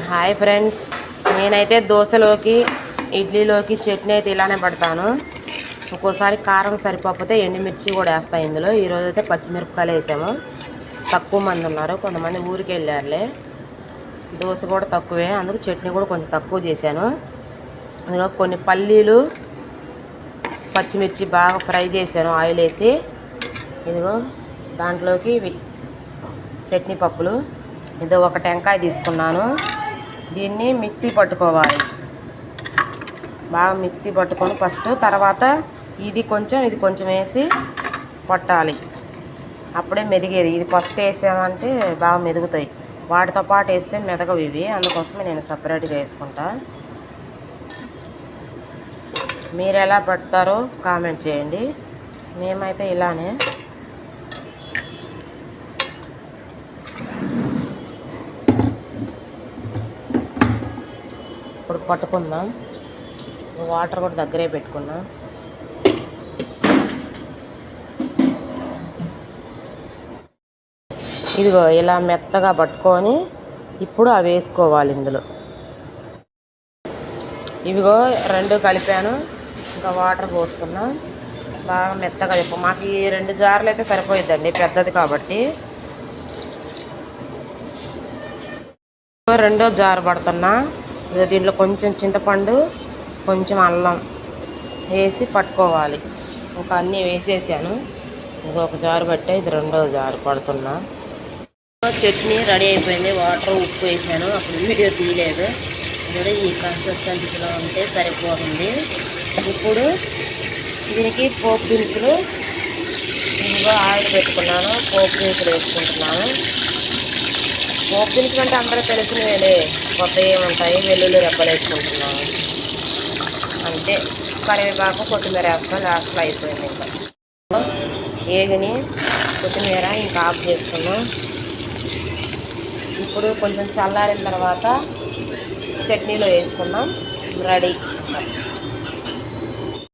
Hi friends, నేనైతే దోశలోకి ఇడ్లీలోకి చట్నీ అయితే ఇలానే పడతాను. ఒక్కోసారి కారం సరిపోతే ఎండుమిర్చి కూడా వేస్తాను ఇందులో. ఈరోజు అయితే పచ్చిమిరపకాయలు వేసాము. తక్కువ మంది ఉన్నారు, కొంతమంది ఊరికి వెళ్ళారులే. దోశ కూడా తక్కువే, అందుకు చట్నీ కూడా కొంచెం తక్కువ చేశాను. అందులో కొన్ని పల్లీలు పచ్చిమిర్చి బాగా ఫ్రై చేశాను ఆయిల్ వేసి. ఇదిగో దాంట్లోకి చట్నీ పప్పులు. ఇదో ఒక టెంకాయ తీసుకున్నాను. దీన్ని మిక్సీ పట్టుకోవాలి. బాగా మిక్సీ పట్టుకొని ఫస్ట్, తర్వాత ఇది కొంచెం వేసి పట్టాలి. అప్పుడే మెదిగేది. ఇది ఫస్ట్ వేసామంటే బాగా మెదుగుతాయి, వాటితో పాటు వేస్తే మెదగవు ఇవి. అందుకోసమే నేను సపరేట్గా వేసుకుంటా. మీరు ఎలా పడతారో కామెంట్ చేయండి. మేమైతే ఇలానే. ఇప్పుడు పట్టుకుందాం. వాటర్ కూడా దగ్గరే పెట్టుకున్నాం. ఇదిగో ఇలా మెత్తగా పట్టుకొని ఇప్పుడు అవి వేసుకోవాలి ఇందులో. ఇవిగో రెండు కలిపాను, ఇంకా వాటర్ పోసుకున్నాం. బాగా మెత్తగా మాకు ఈ 2 జార్లు అయితే సరిపోయిద్దండి, పెద్దది కాబట్టి. రెండో జారు పడుతున్నా. ఇక దీంట్లో కొంచెం చింతపండు, కొంచెం అల్లం వేసి పట్టుకోవాలి. ఇంకా అన్నీ వేసేసాను. ఇంకొక జారు పట్టే, ఇది రెండో జారు పడుతున్నా. చట్నీ రెడీ అయిపోయింది. వాటర్ ఉప్పు వేసాను, అప్పుడు వీడియో తీయలేదు. ఇప్పుడు ఈ కన్సిస్టెన్సీలో ఉంటే సరిపోతుంది. ఇప్పుడు దీనికి పోపు దినుసులు, ఇంకో ఆయిల్ పెట్టుకున్నాను. పోపు దినుసులు వేసుకుంటున్నాను. పోపు దినుసులు అంటే అందరూ తెలిసినవేలే, కొత్త ఏముంటాయి. వెల్లుల్లి రెబ్బలు వేసుకుంటున్నాను అంతే. కరివేపాకు, కొత్తిమీర వేస్తాను. లాస్ట్లో అయిపోయింది. ఇంకా ఏగిని కొత్తిమీర ఇంకా ఆఫ్ చేసుకున్నాం. ఇప్పుడు కొంచెం చల్లారిన తర్వాత చట్నీలో వేసుకున్నాం. రెడీ.